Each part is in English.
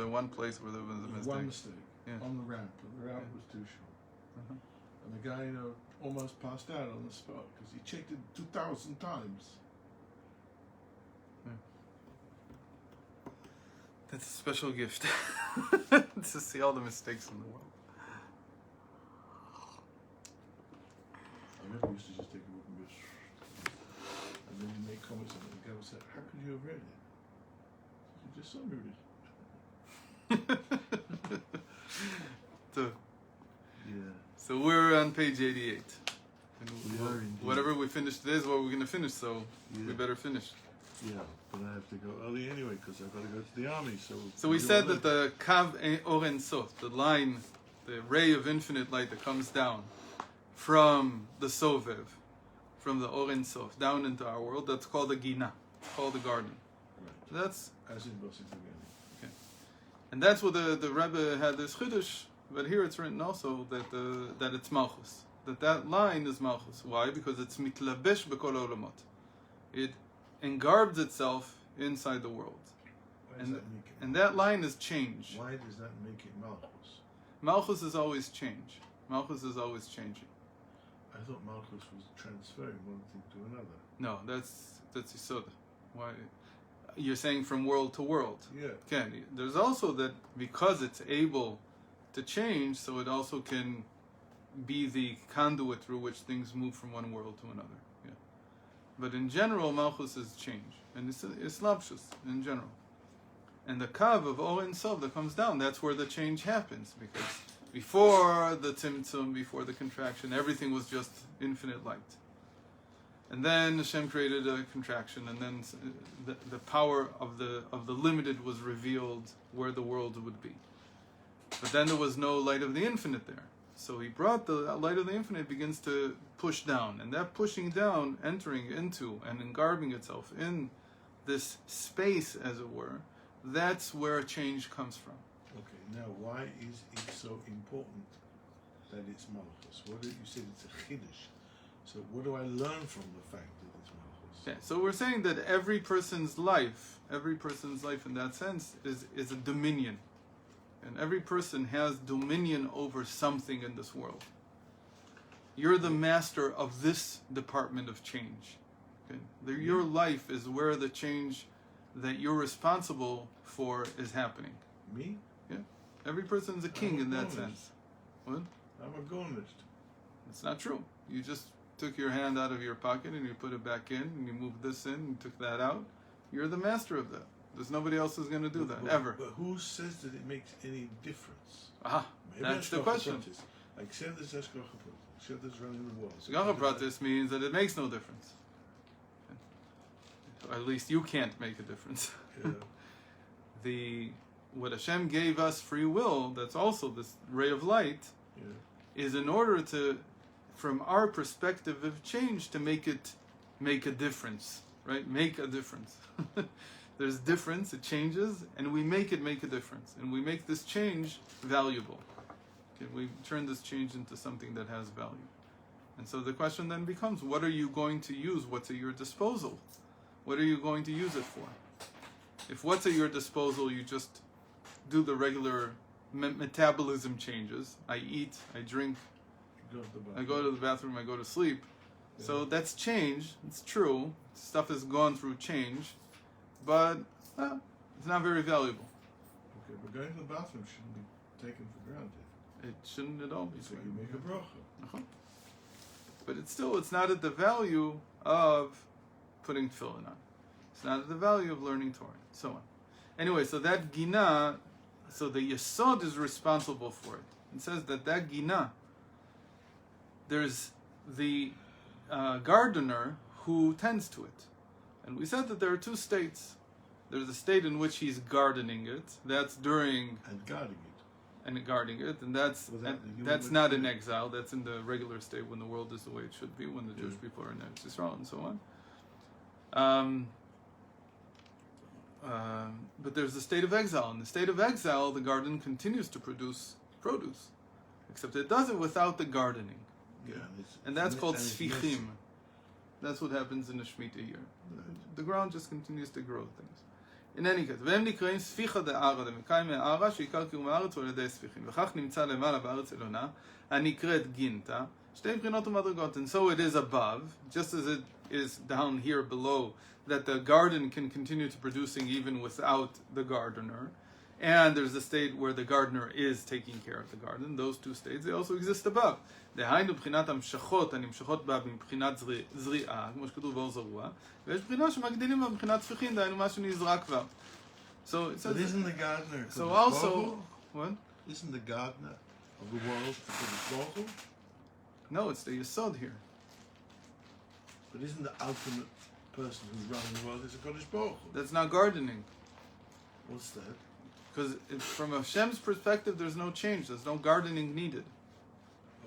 one place where there was a mistake. One mistake Yeah. on the ramp. The ramp was too short. And the guy, almost passed out on the spot because he checked it 2,000 times. That's a special gift to see all the mistakes in the world. I remember we used to just take a look and go, and then you make comments on it. The guy would say, "How could you have read it?" You just summarized it. So we're on page 88. And We are indeed. whatever we finish today is what we're going to finish, so we better finish. Yeah, but I have to go early anyway because I've got to go to the army. So we said that the Kav Or Ein Sof, the line, the ray of infinite light that comes down from the Sovev, from the Or Ein Sof, down into our world, that's called the Gina, called the garden. Right. That's as in Boston again. okay. And that's what the Rebbe had this Chiddush, but here it's written also that it's Malchus. That line is Malchus. Why? Because it's mitlabesh b'kol olamot. It engarbs itself inside the world. Why does that make it? And that line is change. Why does that make it Malchus? Malchus is always change. Malchus is always changing. I thought Malchus was transferring one thing to another. No, that's Yisod. Why? You're saying from world to world. Yeah. Okay. There's also that because it's able to change, so it also can be the conduit through which things move from one world to another. Yeah. But in general, Malchus is change. And it's Lapshus in general. And the Kav of Or Ein Sof that comes down, that's where the change happens. Because before the Tzimtzum, before the contraction, everything was just infinite light. And then Hashem created a contraction, and then the power of the limited was revealed where the world would be. But then there was no light of the infinite there. So he brought the light of the infinite begins to push down. And that pushing down, entering into and engarbing itself in this space, as it were, that's where change comes from. Okay, now why is it so important that it's Malchus? What did you said it's a Chiddush? So what do I learn from the fact that it's Malchus? Okay, so we're saying that every person's life in that sense is a dominion. And every person has dominion over something in this world. You're the master of this department of change. Okay? Your life is where the change that you're responsible for is happening. Me? Yeah. Every person's a king in that sense. What? I'm a gonist. It's not true. You just took your hand out of your pocket and you put it back in and you moved this in and took that out. You're the master of that. There's nobody else who's going to do that, ever. But who says that it makes any difference? Aha, that's the question. Accept this as accept this running the world. Shgacha Pratis means that it makes no difference. Or at least you can't make a difference. Yeah. What Hashem gave us free will, that's also this ray of light, is in order to, from our perspective of change, to make a difference, right? Make a difference. There's difference, it changes, and we make it make a difference. And we make this change valuable. Okay, we turn this change into something that has value. And so the question then becomes, what are you going to use? What's at your disposal? What are you going to use it for? If what's at your disposal, you just do the regular metabolism changes. I eat, I drink, I go to the bathroom, I go to sleep. Yeah. So that's change, it's true. Stuff has gone through change. But it's not very valuable. Okay, but going to the bathroom shouldn't be taken for granted. It shouldn't at all be. So you make a bracha. But it's not at the value of putting tefillin on. It's not at the value of learning Torah, and so on. Anyway, so that gina, so the Yesod is responsible for it. It says that gina, there's the gardener who tends to it. And we said that there are two states. There's a state in which he's gardening it. That's during... And guarding it. And that's not in exile. That's in the regular state when the world is the way it should be, when the Jewish people are in Eretz Yisrael and so on. But there's the state of exile. In the state of exile, the garden continues to produce produce. Except it does it without the gardening. Yeah, and that's called sfichim. That's what happens in the Shemitah year. The ground just continues to grow things. In any case, והם נקראים ספיחא דערא דמקיים מהערא שעיקר קיום הארץ הוא על ידי ספיחין. וכך נמצא למעלה בארץ עליונה הנקראת גינתא שתי מבחינות ומדרגות. And so it is above, just as it is down here below, that the garden can continue to producing even without the gardener. And there's a state where the gardener is taking care of the garden. Those two states, they also exist above. דהיינו בחינת המשכות הנמשכות בה מבחינת זריעה, כמו שכתוב באור זרוע, ויש בחינה שמגדילים בה מבחינת ספיחין, דהיינו מה שנזרע כבר. So it says, But isn't the gardener so Kodesh also, Baruch Hu? what? Isn't the gardener of the world Kodesh Baruch Hu? No, it's the Yesod here. But isn't the ultimate person who's running the world is a Kodesh Baruch Hu? That's not gardening. What's that? Because from Hashem's perspective, there's no change. There's no gardening needed.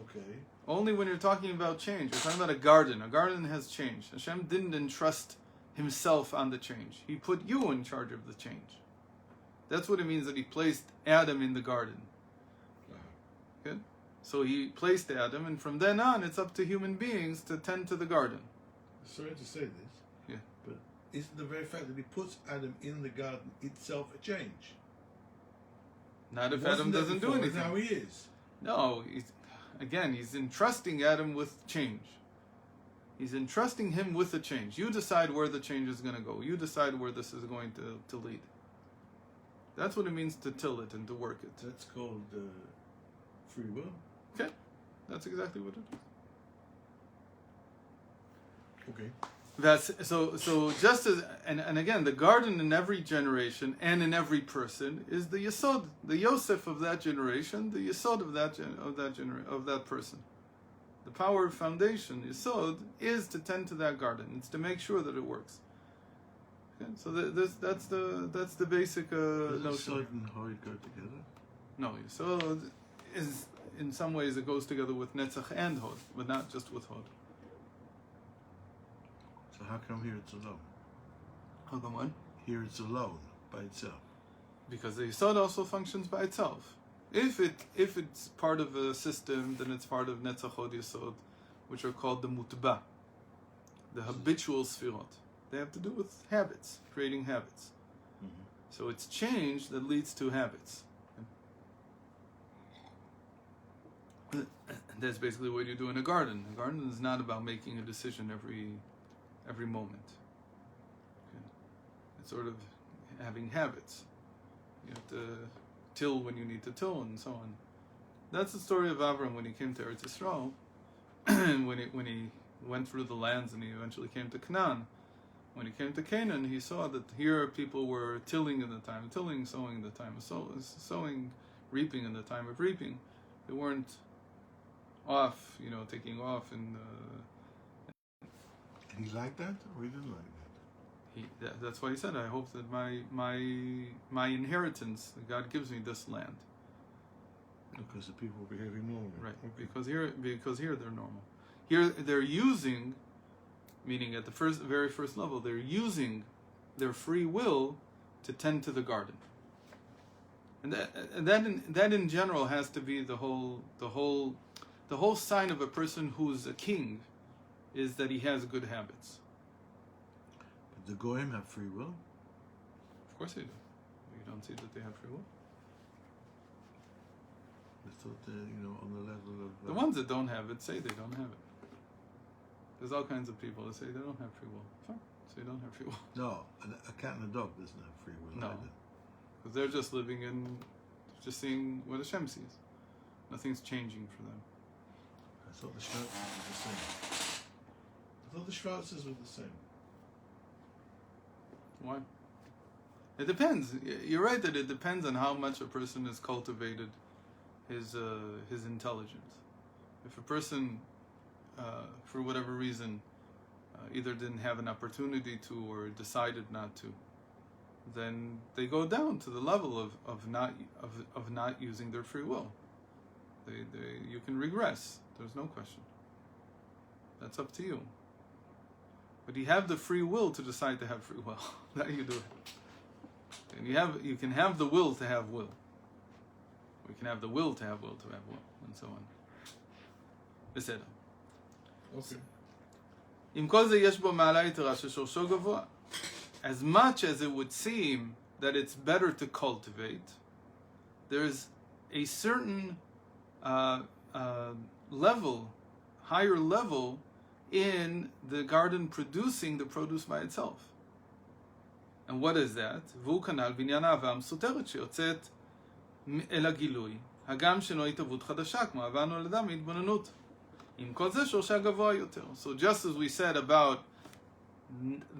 Okay. Only when you're talking about change. You're talking about a garden. A garden has changed. Hashem didn't entrust himself on the change. He put you in charge of the change. That's what it means that he placed Adam in the garden. Good? So he placed Adam, and from then on, it's up to human beings to tend to the garden. Sorry to say this. Yeah. But isn't the very fact that he puts Adam in the garden itself a change? Not if Wasn't Adam there doesn't do before, anything. Now he is. No, he's entrusting Adam with change. He's entrusting him with the change. You decide where the change is going to go. You decide where this is going to lead. That's what it means to till it and to work it. That's called free will. Okay, that's exactly what it is. Okay. That's so just as and again, the garden in every generation and in every person is the Yesod, the Yosef of that generation, the Yesod of that person. The power of foundation, Yesod, is to tend to that garden. It's to make sure that it works. Okay? So that's the basic Does notion. Yesod and Hod go together? No, Yesod is in some ways it goes together with Netzach and Hod, but not just with Hod. So how come here it's alone? How come what? Here it's alone by itself. Because the Yesod also functions by itself. If it's part of a system, then it's part of Netzach Hod Yesod, which are called the Mutba, the habitual sfirot. They have to do with habits, creating habits. Mm-hmm. So it's change that leads to habits. And that's basically what you do in a garden. A garden is not about making a decision every moment. Okay. It's sort of having habits. You have to till when you need to till, and so on. That's the story of Avram when he came to Eretz Yisrael, and when he went through the lands and he eventually came to Canaan. When he came to Canaan, he saw that here people were tilling in the time of tilling, sowing in the time of sowing, reaping in the time of reaping. They weren't off, taking off and he liked that, or he didn't like that? That's why he said, I hope that my inheritance, that God gives me this land. Because the people were behaving normally. Right. Okay. Because here they're normal. Here they're using, meaning at the very first level, they're using their free will to tend to the garden. And that in general has to be the whole sign of a person who's a king, is that he has good habits. But the Goyim have free will? Of course they do. You don't see that they have free will. I thought on the level of... The ones that don't have it say they don't have it. There's all kinds of people that say they don't have free will. Fine, so you don't have free will. No, a cat and a dog doesn't have free will No. either. Because they're just living in, just seeing what Hashem sees. Nothing's changing for them. I thought the Schwarzes were the same. I thought the Schwarzes were the same. Why? It depends. You're right that it depends on how much a person has cultivated his intelligence. If a person, for whatever reason, either didn't have an opportunity to or decided not to, then they go down to the level of not using their free will. You can regress. There's no question. That's up to you. But you have the free will to decide to have free will. That you do it. And you can have the will to have will. We can have the will to have will to have will, and so on. בסדר. Okay. עם כל זה יש בו מעלה יתרה ששורשו גבוה. as much as it would seem that it's better to cultivate, there's a certain level, higher level, in the garden producing the produce by itself. And what is that? והוא כנ"ל בעניין האהבה המסותרת שיוצאת אל הגילוי, הגם שאינו התהוות חדשה, כמו אהבה נולדה מהתבוננות. עם כל זה שורשה גבוה יותר. So just as we said about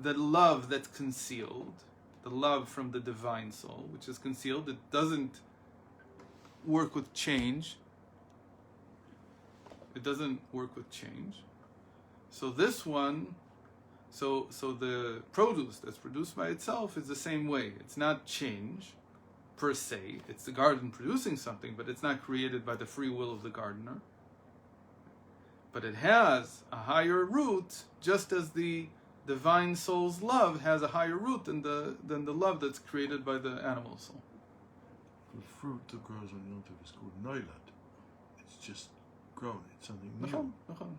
the love that's concealed, the love from the divine soul, which is concealed, it doesn't work with change. It doesn't work with change. So this one, so the produce that's produced by itself is the same way. It's not change per se. It's the garden producing something, but it's not created by the free will of the gardener. But it has a higher root, just as the divine soul's love has a higher root than the love that's created by the animal soul. The fruit that grows on Yom Tov is called noilad. It's just grown. It's something new.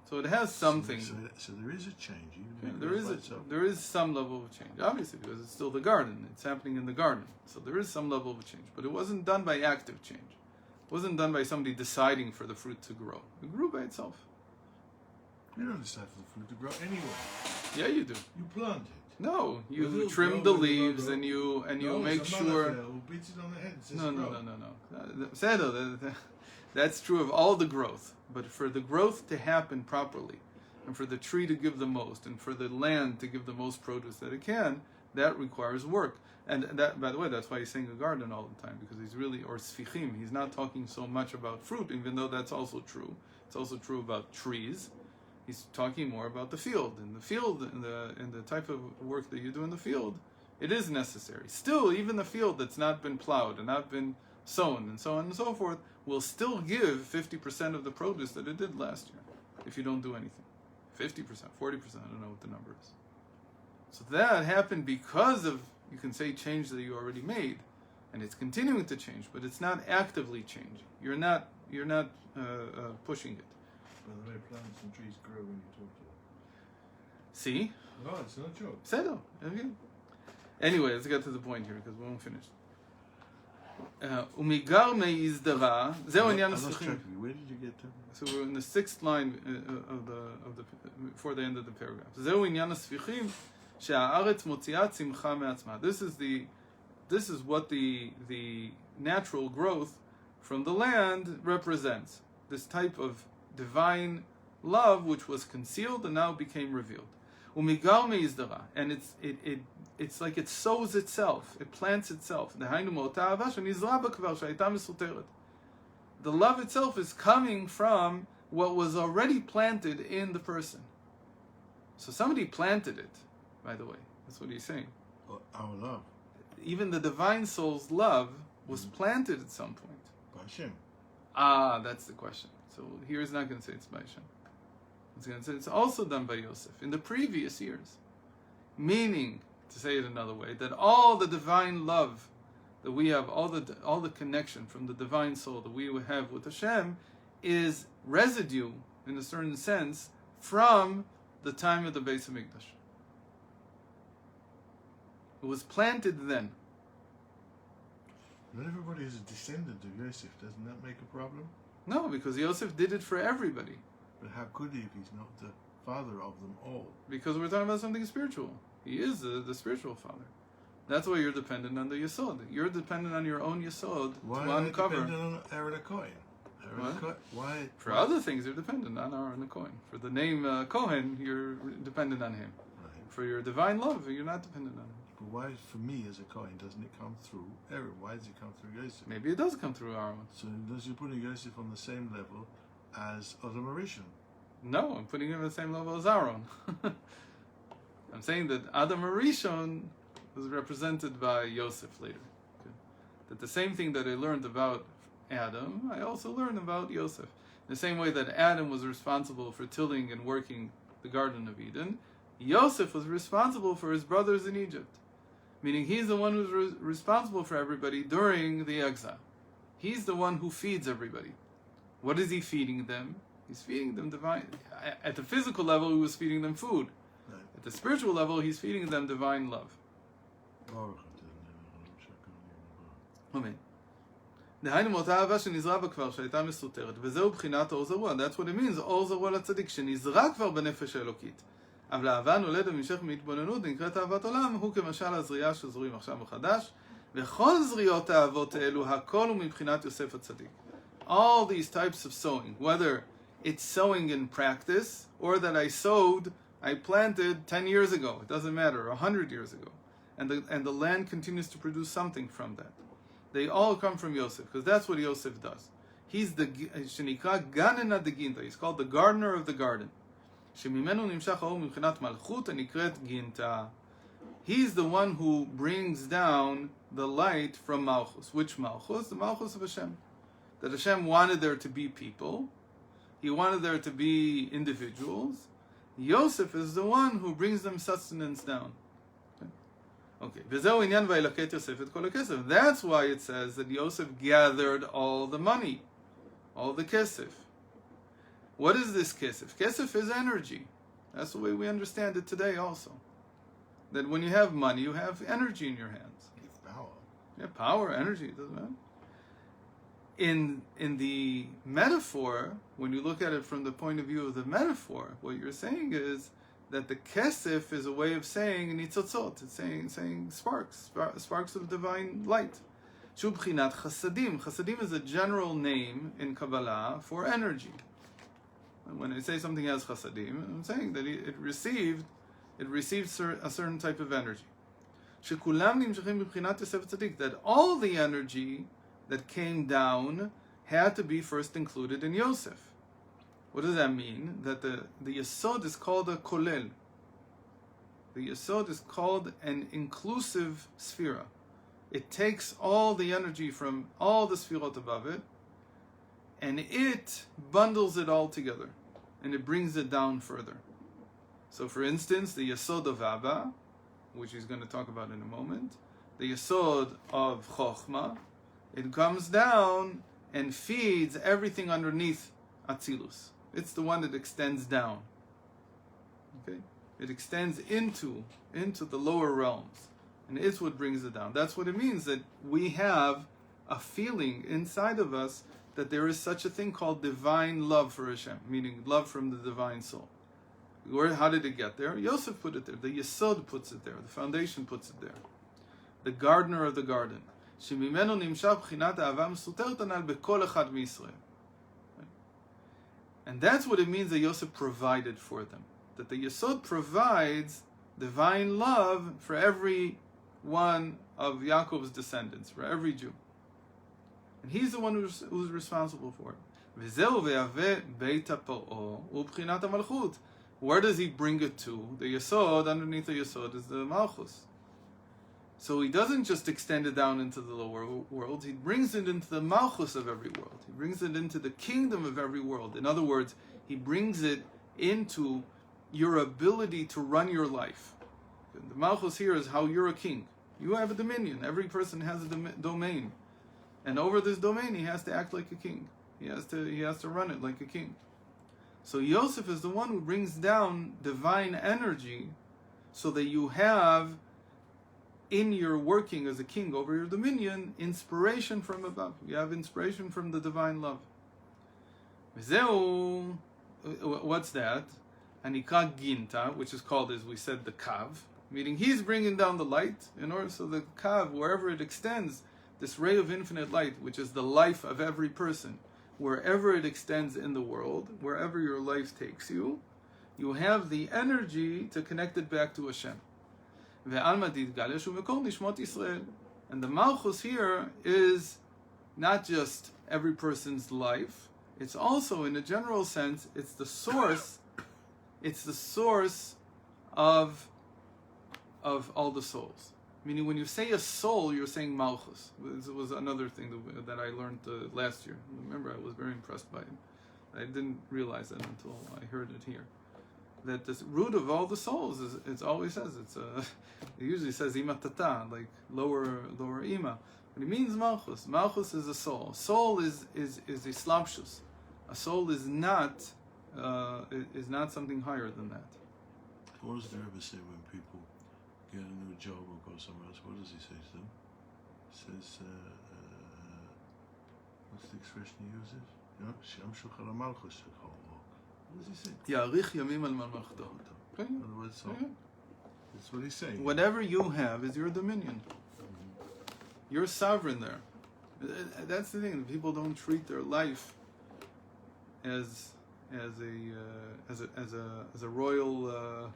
So it has something. So there is a change. There is some level of change, obviously, because it's still the garden. It's happening in the garden. So there is some level of change. But it wasn't done by active change. It wasn't done by somebody deciding for the fruit to grow. It grew by itself. You don't decide for the fruit to grow anyway. Yeah, you do. You plant it. No, you trim the leaves and you make sure. Who beats it on the head and says No. That's true of all the growth. But for the growth to happen properly, and for the tree to give the most, and for the land to give the most produce that it can, that requires work. And that, by the way, that's why he's saying a garden all the time, because he's really, or sfichim, he's not talking so much about fruit, even though that's also true. It's also true about trees. He's talking more about the field. In the field, in the type of work that you do in the field, it is necessary. Still, even the field that's not been plowed and not been sown and so on and so forth will still give 50% of the produce that it did last year if you don't do anything. 50%, 40%, I don't know what the number is. So that happened because of, you can say, change that you already made, and it's continuing to change, but it's not actively changing. You're not pushing it. By the way, plants and trees grow when you talk to them. See? No, it's not a joke. Settle. Anyway, let's get to the point here because we won't finish. Umigar meizdara. Zeu inyan sfichim. Where did you get to? So we're in the sixth line of the before the end of the paragraph. Zeu inyan sfichim she'haaretz motziat simcha me'atzma. This is what the natural growth from the land represents. This type of divine love which was concealed and now became revealed. Umigar meizdara, and it's like it sows itself, it plants itself. The love itself is coming from what was already planted in the person. So somebody planted it, by the way. That's what he's saying. Our love. Even the divine soul's love was planted at some point. By Hashem. That's the question. So here he's not going to say it's by Hashem. It's going to say it's also done by Yosef in the previous years. Meaning, to say it another way, that all the divine love that we have, all the connection from the divine soul that we have with Hashem is residue, in a certain sense, from the time of the Beis Hamikdash. It was planted then. Not everybody is a descendant of Yosef. Doesn't that make a problem? No, because Yosef did it for everybody. But how could he if he's not the father of them all? Because we're talking about something spiritual. He is the spiritual father. That's why you're dependent on the Yesod. You're dependent on your own Yesod to uncover. Why are you dependent on Aaron Cohen? Why? For other things, you're dependent on Aaron Cohen. For the name Cohen, you're dependent on him. Right. For your divine love, you're not dependent on him. But why, for me as a Cohen, doesn't it come through Aaron? Why does it come through Yosef? Maybe it does come through Aaron. So does you putting Yosef on the same level as Adam Arishon? No, I'm putting him at the same level as Aaron. I'm saying that Adam Arishon was represented by Yosef later. Okay? That the same thing that I learned about Adam, I also learned about Yosef. In the same way that Adam was responsible for tilling and working the Garden of Eden, Yosef was responsible for his brothers in Egypt. Meaning he's the one who's responsible for everybody during the exile. He's the one who feeds everybody. What is he feeding them? He's feeding them divine. At the physical level, he was feeding them food. Right. At the spiritual level, he's feeding them divine love. אמן. דהיינו מאותה אהבה שנזרע בה כבר, שהייתה מסותרת, וזהו בחינת אור זרוע. That's what it means, אור זרוע לצדיק, שנזרע כבר בנפש האלוקית. אבל האהבה נולדת במשך מהתבוננות, נקראת אהבת עולם, הוא כמשל הזריעה שזורים עכשיו מחדש, וכל זריעות האהבות האלו, הכל הוא מבחינת יוסף הצדיק. All these types of sowing, whether it's sowing in practice, or that I planted 10 years ago, it doesn't matter, 100 years ago, and the land continues to produce something from that. They all come from Yosef, because that's what Yosef does. He's the Shenikra Ganena de Ginta. He's called the gardener of the garden. Shemimenu nimshach haor mibchinat malchut anikret Ginta. He's the one who brings down the light from Malchus. Which Malchus? The Malchus of Hashem. That Hashem wanted there to be people. He wanted there to be individuals. Yosef is the one who brings them sustenance down. Okay. That's why it says that Yosef gathered all the money, all the kesef. What is this kesef? Kesef is energy. That's the way we understand it today also. That when you have money, you have energy in your hands. It's power. Yeah, power, energy, it doesn't matter. In the metaphor, when you look at it from the point of view of the metaphor, what you're saying is that the kesef is a way of saying nitzotzot. It's saying sparks of divine light. Shu b'chinat chasadim. Chasadim is a general name in Kabbalah for energy. And when I say something has chasadim, I'm saying that it received a certain type of energy. Shekulam nimshachim b'chinat Yosef Tzadik. That all the energy that came down had to be first included in Yosef. What does that mean? That the Yesod is called a kolel. The Yesod is called an inclusive sphera. It takes all the energy from all the sphirot above it, and it bundles it all together, and it brings it down further. So for instance, the Yesod of Abba, which he's going to talk about in a moment, the Yesod of Chochmah, it comes down and feeds everything underneath Atzilus. It's the one that extends down. Okay? It extends into the lower realms. And it's what brings it down. That's what it means, that we have a feeling inside of us that there is such a thing called divine love for Hashem, meaning love from the divine soul. How did it get there? Yosef put it there. The Yesod puts it there. The foundation puts it there. The gardener of the garden. שממנו נמשך בחינת האהבה מסותרת הנ"ל בכל אחד מישראל. And that's what it means that Yosef provided for them. That the Yesod provides divine love for every one of Yaakov's descendants, for every Jew. And he's the one who's responsible for it. וזהו ויהווה בית הפרעה ובחינת המלכות. Where does he bring it to? The Yesod, underneath the Yesod, is the Malchus. So he doesn't just extend it down into the lower world, he brings it into the Malchus of every world. He brings it into the kingdom of every world. In other words, he brings it into your ability to run your life. The Malchus here is how you're a king. You have a dominion. Every person has a domain. And over this domain, he has to act like a king. He has to run it like a king. So Yosef is the one who brings down divine energy so that you have, in your working as a king over your dominion, inspiration from above. You have inspiration from the divine love. What's that? Anika Ginta, which is called, as we said, the Kav, meaning he's bringing down the light in order so the Kav, wherever it extends, this ray of infinite light, which is the life of every person, wherever it extends in the world, wherever your life takes you, you have the energy to connect it back to Hashem. And the Malchus here is not just every person's life, it's also, in a general sense, it's the source of all the souls. Meaning, when you say a soul, you're saying Malchus. This was another thing that I learned last year. Remember, I was very impressed by it. I didn't realize that until I heard it here. That the root of all the souls is, it always says, it usually says Ima Tata, like lower Ima. But it means Malchus. Malchus is a soul. Soul is Islamshus. A soul is not something higher than that. What does the Rebbe say when people get a new job or go somewhere else, what does he say to them? He says, what's the expression he uses? You know, Shamshu Chalamalchus. What does he say? Ya'arich yamim al malmachto. Okay. In other words, so that's what he's saying. Whatever you have is your dominion. You're sovereign there. That's the thing. People don't treat their life as a royal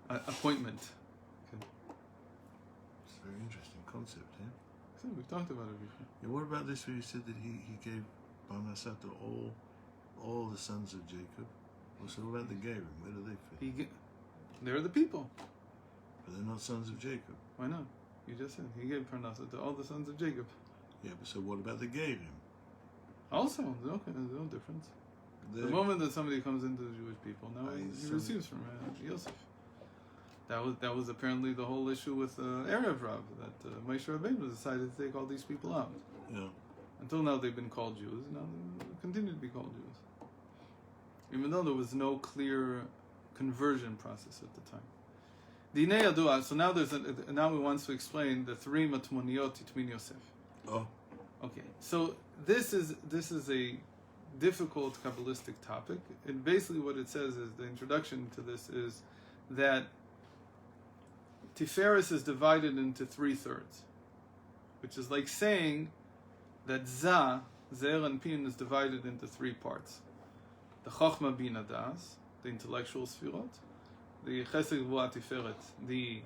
appointment. Okay. It's a very interesting concept, yeah? So we've talked about it before. Yeah, what about this where you said that he gave Parnassah to all the sons of Jacob? Well, so what about the Gerim? Where do they fit? They're the people. But they're not sons of Jacob. Why not? You just said he gave Parnassah to all the sons of Jacob. Yeah, but so what about the Gerim? Also, there's no difference. The moment that somebody comes into the Jewish people, now he receives from Yosef. That was apparently the whole issue with Erev Rav, that Moshe Rabbeinu decided to take all these people out. Yeah. Until now they've been called Jews, now they continue to be called Jews. Even though there was no clear conversion process at the time. Dinei Adua, so now we want to explain the three matumonioti between Yosef. Oh. Okay, so this is a difficult Kabbalistic topic, and basically what it says is, the introduction to this is that Tiferes is divided into 3/3, which is like saying that Zer and Pin is divided into 3 parts. The Chochma Bina Das, the intellectual Sfirot, the Chesed Gvura Tiferet, the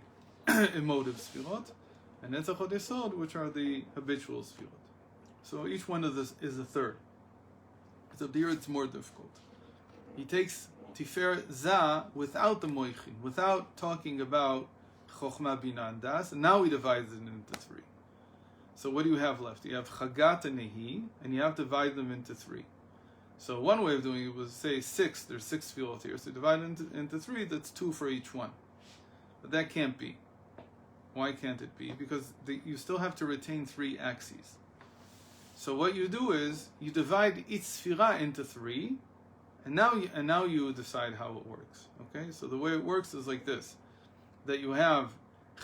emotive Sfirot, and Netzach Hod Yesod, which are the habitual Sfirot. So each one of this is a third. So here it's more difficult. He takes Tiferet Za without the Moichin, without talking about Chochma Bina and Das, and now he divides it into 3. So what do you have left? You have Chagat and Nehi, and you have to divide them into 3. So one way of doing it was say 6, there's 6 fields here, so divide it into 3, that's 2 for each one. But that can't be. Why can't it be? Because you still have to retain 3 axes. So what you do is, you divide each sfira into 3, and now you decide how it works. Okay? So the way it works is like this. That you have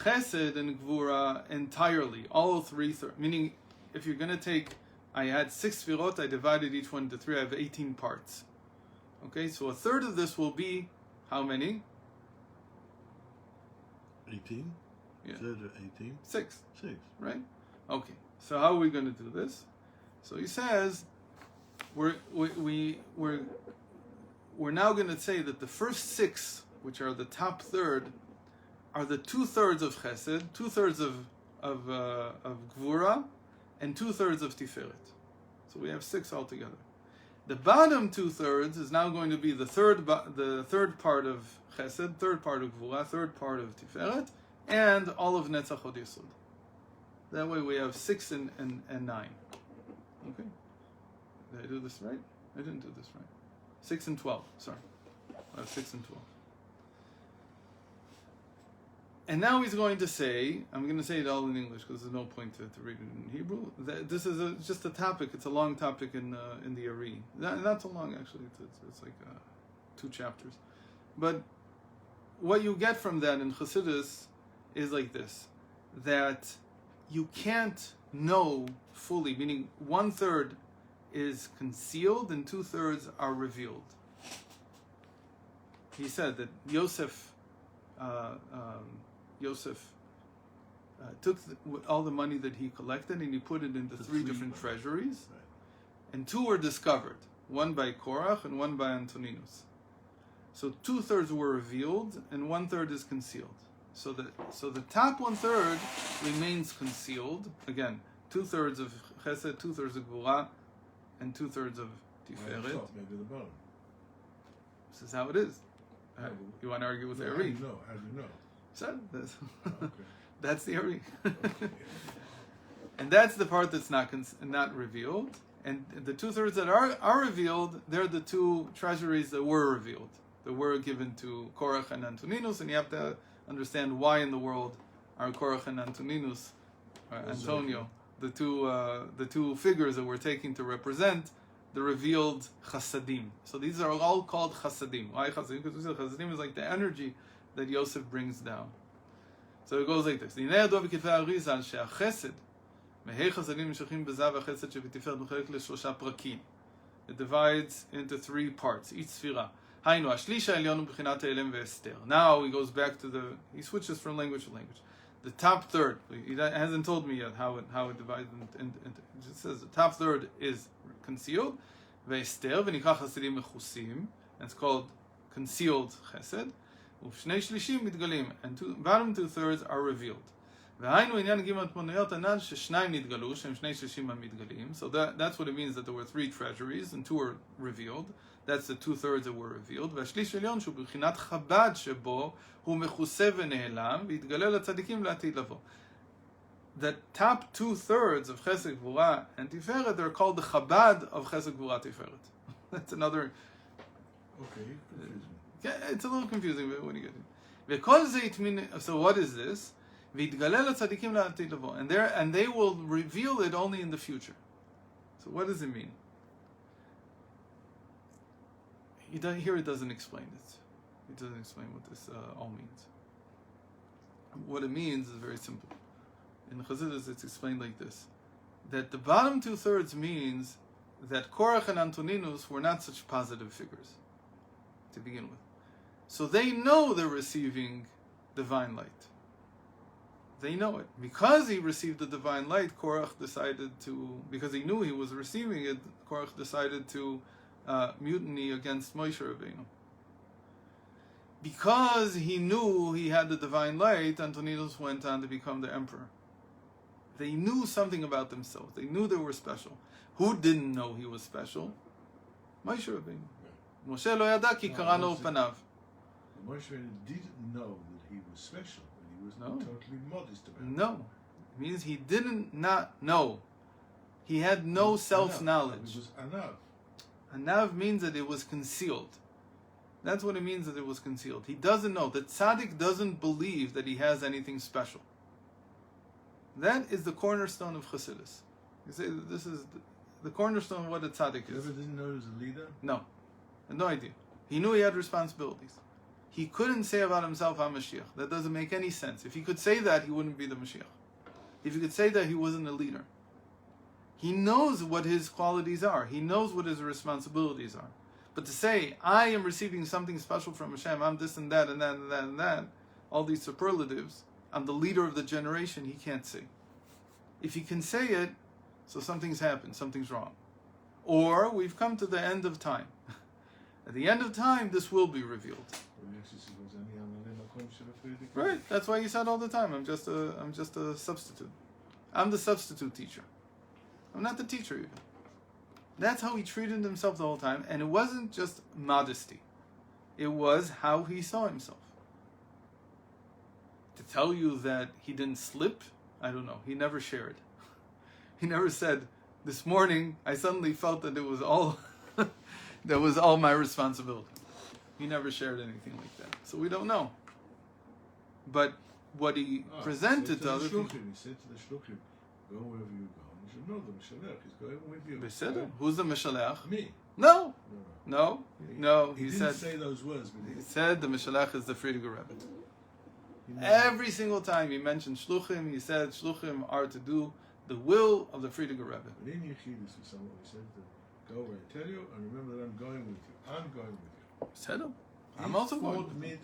Chesed and Gvura entirely, all 3, meaning if you're going to take, I had 6 sfirot, I divided each one into 3, I have 18 parts. Okay, so a third of this will be how many? 18? Yeah. Third of 18? 6. 6. Right? Okay, so how are we going to do this? So he says, we're now going to say that the first 6, which are the top third, are the 2/3 of Chesed, 2/3 of Gvura, and 2/3 of Tiferet. So we have 6 altogether. The bottom 2/3 is now going to be the third part of Chesed, third part of Gvura, third part of Tiferet, and all of Netzach Hod Yesod. That way we have 6 and 9. Okay? Did I do this right? I didn't do this right. 6 and 12. Sorry. I have 6 and 12. And now he's going to say, I'm going to say it all in English because there's no point to read it in Hebrew. This is just a topic. It's a long topic in the Ari. Not so long, actually. It's like 2 chapters. But what you get from that in Chassidus is like this. That you can't know fully, meaning 1/3 is concealed and 2/3 are revealed. He said that Yosef took all the money that he collected and he put it into 3 different treasuries, and 2 were discovered, one by Korach and one by Antoninus. So 2/3 were revealed and 1/3 is concealed. So the top 1/3 remains concealed. Again, 2/3 of Chesed, 2/3 of Gvura, and 2/3 of Tiferet. Maybe the bottom. This is how it is. You want to argue with the Ari? How do you know? So Okay. that's the Ari. Okay. And that's the part that's not revealed. And the 2/3 that are revealed, they're the 2 treasuries that were revealed, that were given to Korach and Antoninus, and you have to understand why in the world are Korach and Antoninus, Antonio, the two figures that we're taking to represent the revealed chasadim. So these are all called chasadim. Why chasadim? Because we said chasadim is like the energy that Yosef brings down. So it goes like this. הנה ידוע בכתבי האריז"ל שהחסד, מהי חסדים נמשכים בזה והחסד שבתפארת מחלק לשלושה פרקים. It divides into 3 parts, each ספירה. היינו, השליש העליון הוא בחינת ההלם והסתר. Now he goes back to he switches from language to language. The top third, he hasn't told me yet how it divides into. It says the top third is concealed, והסתר, ונקרא חסדים מכוסים, and it's called concealed chesed, ושני שלישים מתגלים, and bottom 2/3 are revealed. והיינו עניין ג' המטמוניות הנ"ל ששניים נתגלו, שהם שני שלישים המתגלים. So that's what it means that there were 3 treasuries and 2 were revealed. That's the 2/3 that were revealed. והשליש עליון שהוא בבחינת חב"ד שבו הוא מכוסה ונעלם והתגלה לצדיקים לעתיד לבוא. The top 2/3 of Chesed Gvura and Tiferet, they're called the Chabad of Chesed Gvura Tiferet. That's another. Okay, confusing. Yeah, it's a little confusing, but when you get it. וכל זה יתמין, so what is this? והתגלה לצדיקים לעתיד לבוא. And they will reveal it only in the future. So what does it mean? Here it doesn't explain it. It doesn't explain what this all means. What it means is very simple. In the Chassidus, it's explained like this: that the bottom 2/3 means that Korach and Antoninus were not such positive figures to begin with. So they know they're receiving divine light. They know it. Because he received the divine light, Korach decided to, because he knew he was receiving it, Korach decided to mutiny against Moshe Rabbeinu. Because he knew he had the divine light, Antoninus went on to become the emperor. They knew something about themselves. They knew they were special. Who didn't know he was special? Moshe Rabbeinu. Moshe lo yada ki karanu panav. Moshe didn't know that he was special, but he was totally modest about it. No. It means he didn't not know. He had no self-knowledge. It was anav. Anav means that it was concealed. That's what it means that it was concealed. He doesn't know. The tzaddik doesn't believe that he has anything special. That is the cornerstone of Chassidus. You say this is the cornerstone of what a tzaddik is. You ever didn't know he was a leader? No. I had no idea. He knew he had responsibilities. He couldn't say about himself, I'm Mashiach. That doesn't make any sense. If he could say that, he wouldn't be the Mashiach. If he could say that, he wasn't a leader. He knows what his qualities are. He knows what his responsibilities are. But to say, I am receiving something special from Hashem, I'm this and that and that and that and that, all these superlatives, I'm the leader of the generation, he can't say. If he can say it, so something's happened, something's wrong. Or we've come to the end of time. At the end of time, this will be revealed. Right, that's why he said all the time, I'm just a substitute. I'm the substitute teacher. I'm not the teacher even. That's how he treated himself the whole time, and it wasn't just modesty. It was how he saw himself. To tell you that he didn't slip, I don't know. He never shared. He never said, this morning I suddenly felt that it was all that was all my responsibility. He never shared anything like that. So we don't know. But what he presented to other people. He said to the shluchim, go wherever you go. You should know the Mashalech is going with you. Beseder? Who's the Mashalech? Me. No. He didn't said, say those words, but he said the Mashalech is the Friediger Rebbe. Every single time he mentioned Shluchim, he said Shluchim are to do the will of the Friediger Rebbe. But in Yechidus with someone, he said to go where I tell you, and remember that I'm going with you. I'm going with you. Beseder. I'm also going with you.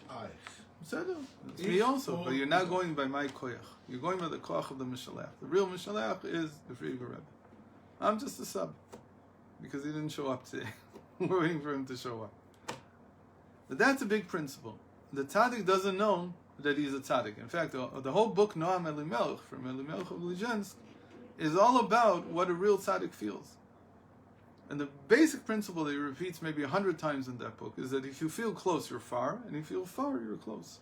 Beseder. It's me also, but you're not going by my koyach. You're going by the koyach of the Mashalech. The real Mashalech is the Friediger Rebbe. I'm just a sub, because he didn't show up today. We're waiting for him to show up. But that's a big principle. The tzaddik doesn't know that he's a tzaddik. In fact, the whole book Noam Elimelech from Elimelech of Lizhensk is all about what a real tzaddik feels. And the basic principle that he repeats maybe 100 times in that book is that if you feel close, you're far, and if you feel far, you're close.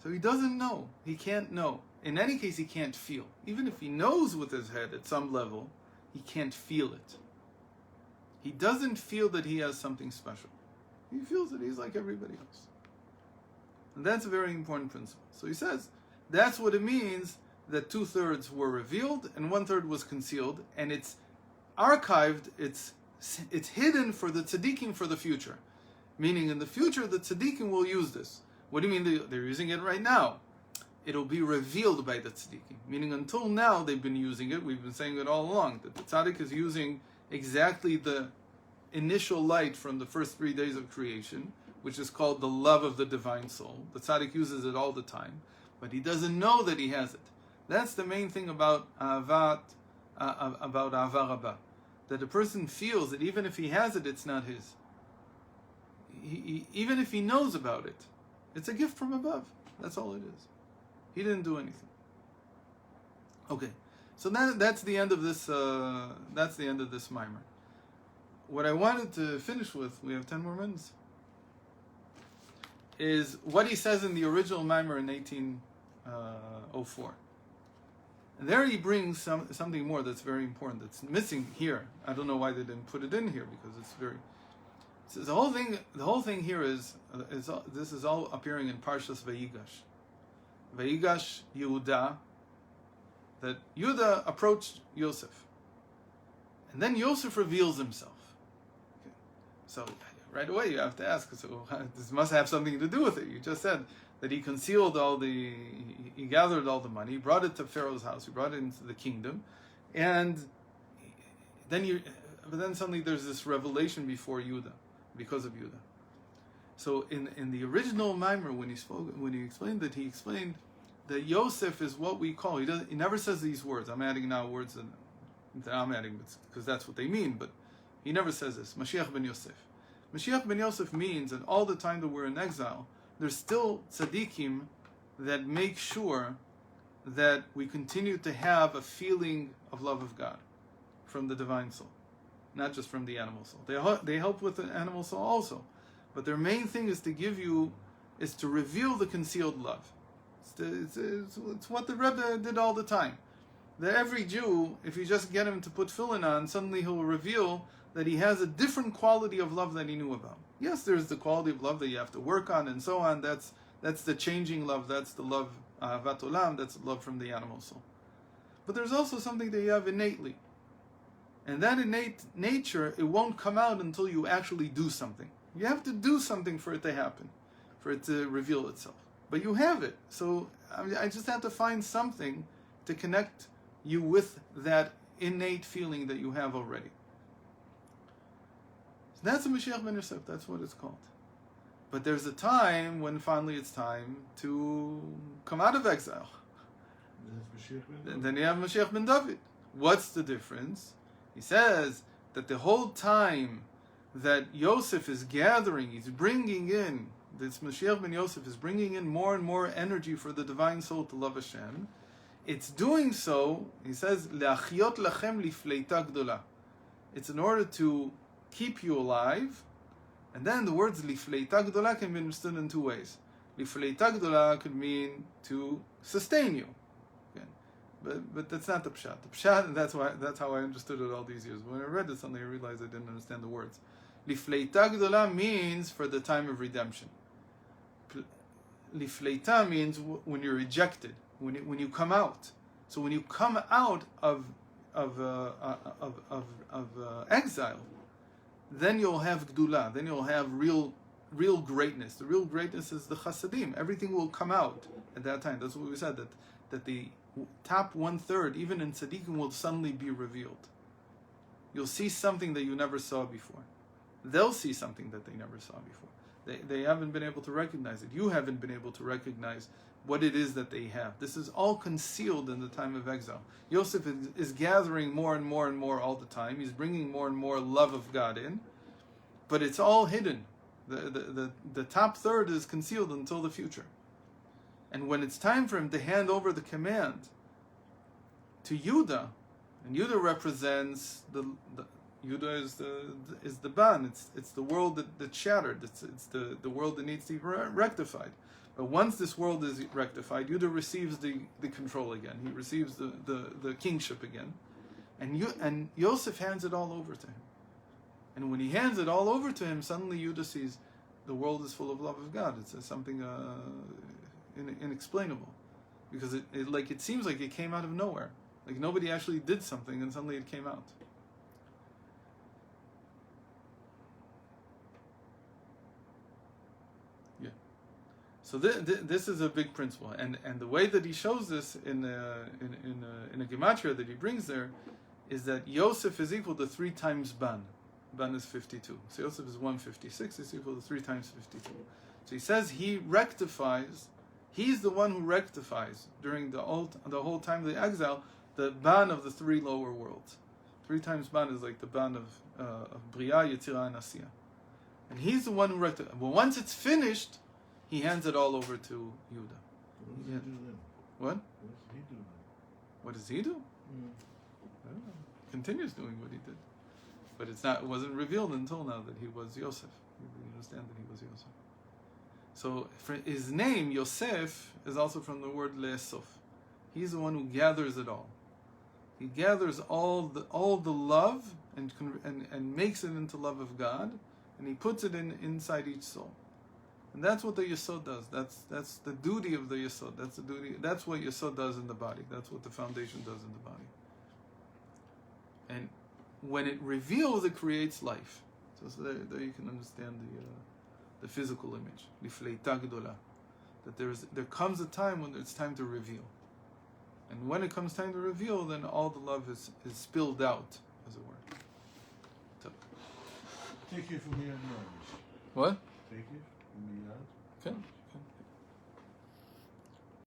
So he doesn't know. He can't know. In any case, he can't feel. Even if he knows with his head at some level, he can't feel it. He doesn't feel that he has something special. He feels that he's like everybody else. And that's a very important principle. So he says, that's what it means that 2/3 were revealed and 1/3 was concealed, and it's archived, it's hidden for the tzaddikim for the future. Meaning in the future, the tzaddikim will use this. What do you mean they're using it right now? it'll be revealed by the tzaddikim. Meaning until now they've been using it, we've been saying it all along, that the tzaddik is using exactly the initial light from the first 3 days of creation, which is called the love of the divine soul. The tzaddik uses it all the time, but he doesn't know that he has it. That's the main thing about Ahava Rabbah, that a person feels that even if he has it, it's not his. Even if he knows about it, it's a gift from above. That's all it is. He didn't do anything. Okay, so that's the end of this. That's the end of this mimer. What I wanted to finish with, we have 10 more minutes, is what he says in the original mimer in 1804. And there he brings something more that's very important, that's missing here. I don't know why they didn't put it in here, because it's very... So the whole thing here is this is all appearing in Parshas Vayigash. Vayigash Yehuda, that Yehuda approached Yosef. And then Yosef reveals himself. Okay. So right away you have to ask, so this must have something to do with it. You just said that he concealed he gathered all the money, he brought it to Pharaoh's house, he brought it into the kingdom, and then suddenly there's this revelation before Yehuda, because of Yehuda. So in the original mimer, when he explained that, he explained that Yosef is what we call, he never says these words. I'm adding now words that I'm adding because that's what they mean, but he never says this. Mashiach ben Yosef. Mashiach ben Yosef means that all the time that we're in exile, there's still tzaddikim that make sure that we continue to have a feeling of love of God from the divine soul, not just from the animal soul. They help with the animal soul also, but their main thing is to reveal the concealed love. It's what the Rebbe did all the time. That every Jew, if you just get him to put tefillin on, suddenly he'll reveal that he has a different quality of love than he knew about. Yes, there's the quality of love that you have to work on and so on. That's the changing love. That's the love, ahavat olam. That's the love from the animal soul. But there's also something that you have innately. And that innate nature, it won't come out until you actually do something. You have to do something for it to happen, for it to reveal itself. But you have it. So I just have to find something to connect you with that innate feeling that you have already. So that's a Mashiach ben Yosef. That's what it's called. But there's a time when finally it's time to come out of exile. Then you have Mashiach ben David. What's the difference? He says that the whole time that Yosef is gathering, he's bringing in, this Mashiach ben Yosef is bringing in more and more energy for the divine soul to love Hashem. It's doing so, he says, le'achyot lachem lifleita gdola. It's in order to keep you alive. And then the words lifleita gdola can be understood in two ways. Lifleita gdola could mean to sustain you. Okay. But that's not the pshat. The pshat, that's how I understood it all these years. When I read it suddenly I realized I didn't understand the words. Lifleita gdola means for the time of redemption. Lifleita means when you're rejected, when you come out. So when you come out of exile, then you'll have gdula. Then you'll have real greatness. The real greatness is the chasadim. Everything will come out at that time. That's what we said, that the top 1/3, even in tzaddikim, will suddenly be revealed. You'll see something that you never saw before. They'll see something that they never saw before. They haven't been able to recognize it. You haven't been able to recognize what it is that they have. This is all concealed in the time of exile. Yosef is gathering more and more and more all the time. He's bringing more and more love of God in, but it's all hidden. The top third is concealed until the future. And when it's time for him to hand over the command to Yehuda, and Yehuda represents Yehuda is the ban. It's the world that's shattered. It's the world that needs to be rectified. But once this world is rectified, Yehuda receives the control again. He receives the kingship again, and Yosef hands it all over to him. And when he hands it all over to him, suddenly Yehuda sees the world is full of love of God. It's something inexplainable, because it seems like it came out of nowhere. Like nobody actually did something, and suddenly it came out. So this is a big principle, and the way that he shows this in a gematria that he brings there is that Yosef is equal to 3 times Ban. Ban is 52. So Yosef is 156. It's equal to 3 times 52. So he says he rectifies. He's the one who rectifies during the whole time of the exile the Ban of the 3 lower worlds. 3 times Ban is like the Ban of Bria, Yetzirah, and Asiya. And he's the one who rectifies. But once it's finished, he hands it all over to Yehuda. What does he do then? What? What does he do then? What does he do? I don't know. He continues doing what he did. But it wasn't revealed until now that he was Yosef. You understand that he was Yosef. So for his name, Yosef, is also from the word Le'esof. He's the one who gathers it all. He gathers all the love and makes it into love of God, and he puts it inside each soul. And that's what the Yesod does. That's the duty of the Yesod. That's what Yesod does in the body. That's what the foundation does in the body. And when it reveals, it creates life. So there you can understand the physical image. Nifleita gedola. That there comes a time when it's time to reveal. And when it comes time to reveal, then all the love is spilled out, as it were. So. Take it from me and yours. What? Take it from me and. Okay.